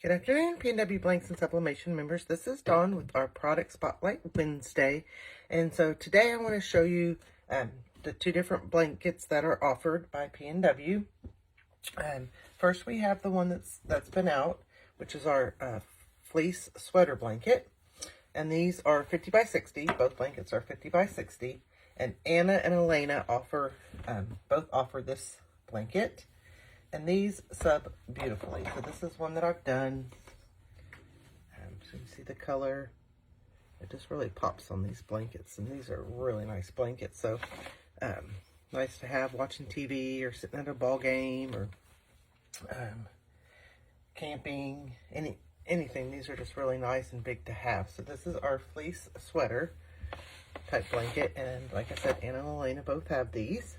Good afternoon, PNW Blanks and Sublimation members. This is Dawn with our Product Spotlight Wednesday. And so today I want to show you the two different blankets that are offered by PNW. First we have the one that's been out, which is our fleece sweater blanket. And these are 50 by 60. Both blankets are 50 by 60. And Anna and Elena both offer this blanket. And these sub beautifully. So this is one that I've done. So you see the color. It just really pops on these blankets. And these are really nice blankets. So nice to have watching TV or sitting at a ball game or camping. Anything. These are just really nice and big to have. So this is our fleece sweater type blanket. And like I said, Anna and Elena both have these.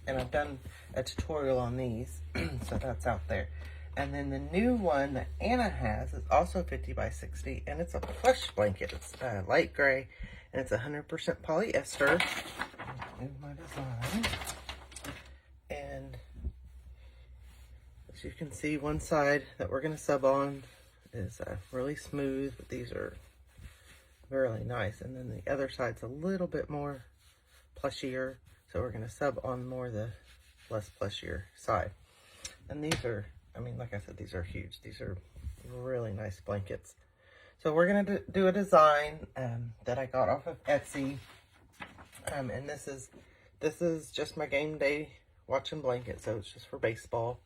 And I've done a tutorial on these, so that's out there. And then the new one that Anna has is also 50 by 60, and it's a plush blanket. It's light gray, and it's 100% polyester. Here's my design. And as you can see, one side that we're going to sub on is really smooth, but these are really nice. And then the other side's a little bit more plushier. So we're going to sub on more the less plushier side. And these are, I mean, like I said, these are huge. These are really nice blankets. So we're going to do a design that I got off of Etsy. And this is just my game day watching blanket. So it's just for baseball.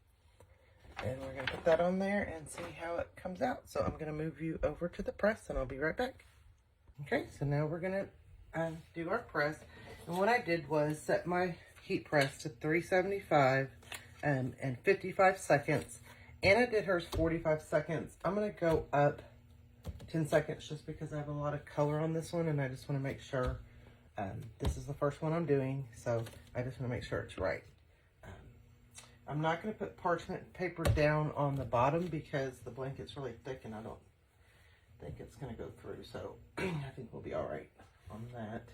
And we're going to put that on there and see how it comes out. So I'm going to move you over to the press and I'll be right back. Okay, so now we're going to do our press. And what I did was set my heat press to 375 and 55 seconds. Anna did hers 45 seconds. I'm going to go up 10 seconds just because I have a lot of color on this one and I just want to make sure this is the first one I'm doing. So I just want to make sure it's right. I'm not going to put parchment paper down on the bottom because the blanket's really thick and I don't think it's going to go through. So I think we'll be all right on that.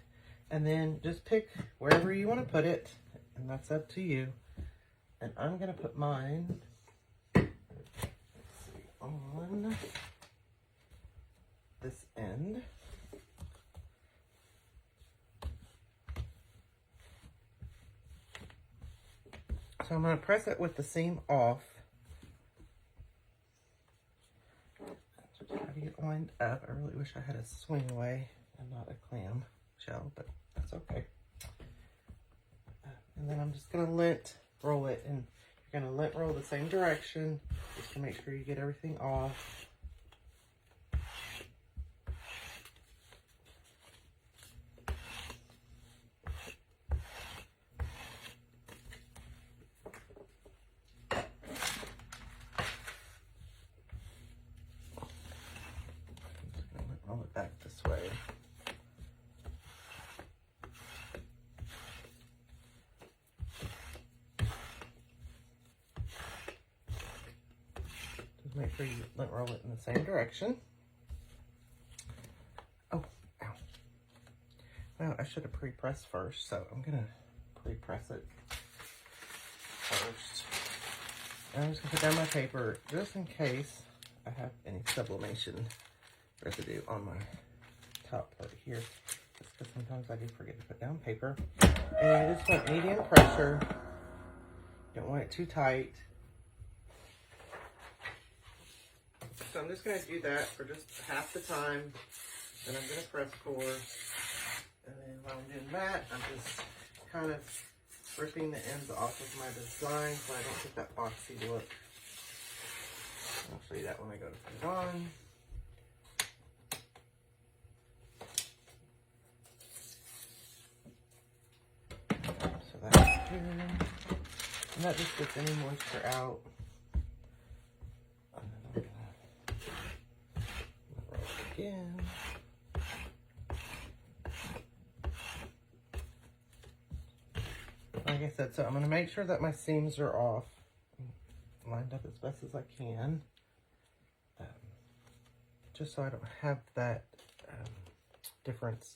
And then just pick wherever you want to put it, and that's up to you. And I'm going to put mine, let's see, on this end. So I'm going to press it with the seam off. So try to get lined up. I really wish I had a swing away and not a clam shell, but that's okay. And then I'm just going to lint roll it, and you're going to lint roll the same direction just to make sure you get everything off. I'm just going to lint roll it back this way. Make sure you lint roll it in the same direction. Oh, ow. Well, I should have pre-pressed first, so I'm gonna pre-press it first. And I'm just gonna put down my paper just in case I have any sublimation residue on my top part here. Just because sometimes I do forget to put down paper. And you just want medium pressure. You don't want it too tight. So I'm just going to do that for just half the time, then I'm going to press pour, and then while I'm doing that, I'm just kind of ripping the ends off of my design so I don't get that boxy look. I'll show you that when I go to put it on. So that's good, and that just gets any moisture out. Again. Like I said, so I'm going to make sure that my seams are off, lined up as best as I can, just so I don't have that difference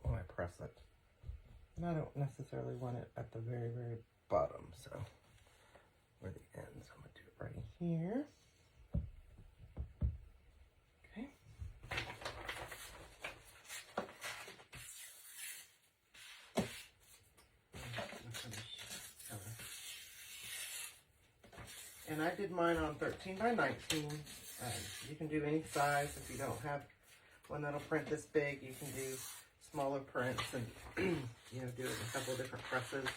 when I press it. And I don't necessarily want it at the very, very bottom, so where the ends, I'm going to do it right here. and I did mine on 13 by 19. You can do any size. If you don't have one that'll print this big, you can do smaller prints and you know, do it in a couple of different presses,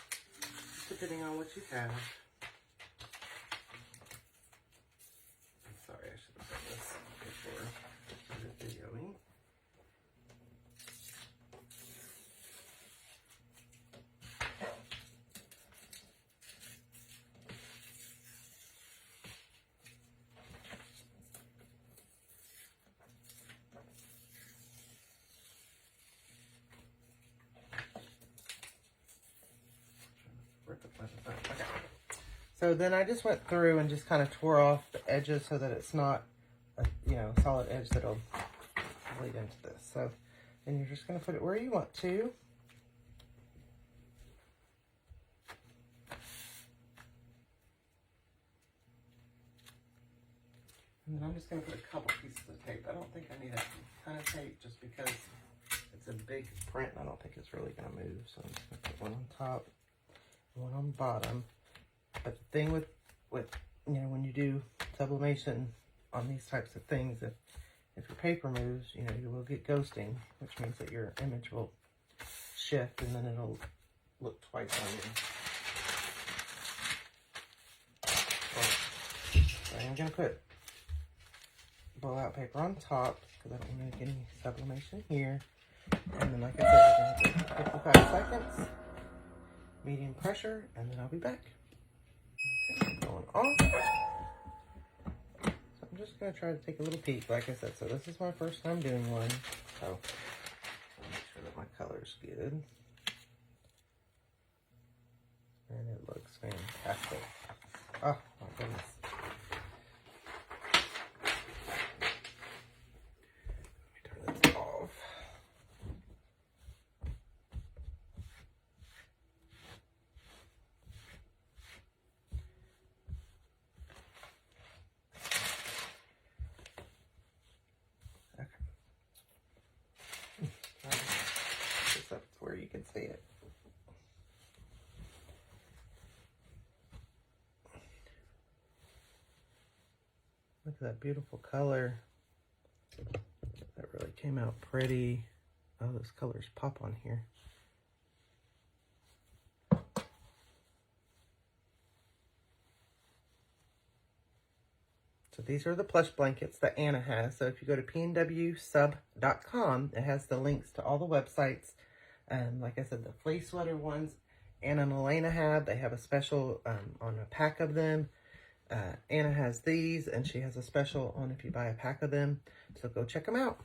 depending on what you have. I'm sorry, I should have done this before I started videoing. Okay. So then I just went through and just kind of tore off the edges so that it's not a, you know, solid edge that'll bleed into this. So then you're just going to put it where you want to. And then I'm just going to put a couple pieces of tape. I don't think I need a ton of tape just because it's a big print and I don't think it's really going to move. So I'm just going to put one on top, one on bottom. But the thing with you know, when you do sublimation on these types of things, if your paper moves, you know, you will get ghosting, which means that your image will shift and then it'll look twice on you. So I'm going to put blowout paper on top because I don't want to get any sublimation here. And then, like I said, we're going to do 55 seconds, medium pressure, and then I'll be back. Okay, going off. So I'm just going to try to take a little peek, like I said. So this is my first time doing one. So I'll make sure that my color's good. And it looks fantastic. Oh, my goodness. Let me turn this off. Just up to where you can see it. Look at that beautiful color. That really came out pretty. Oh, those colors pop on here. So these are the plush blankets that Anna has. So if you go to PNWsub.com, it has the links to all the websites. Like I said, the fleece sweater ones Anna and Elena have. They have a special on a pack of them. Anna has these, and she has a special on if you buy a pack of them. So go check them out.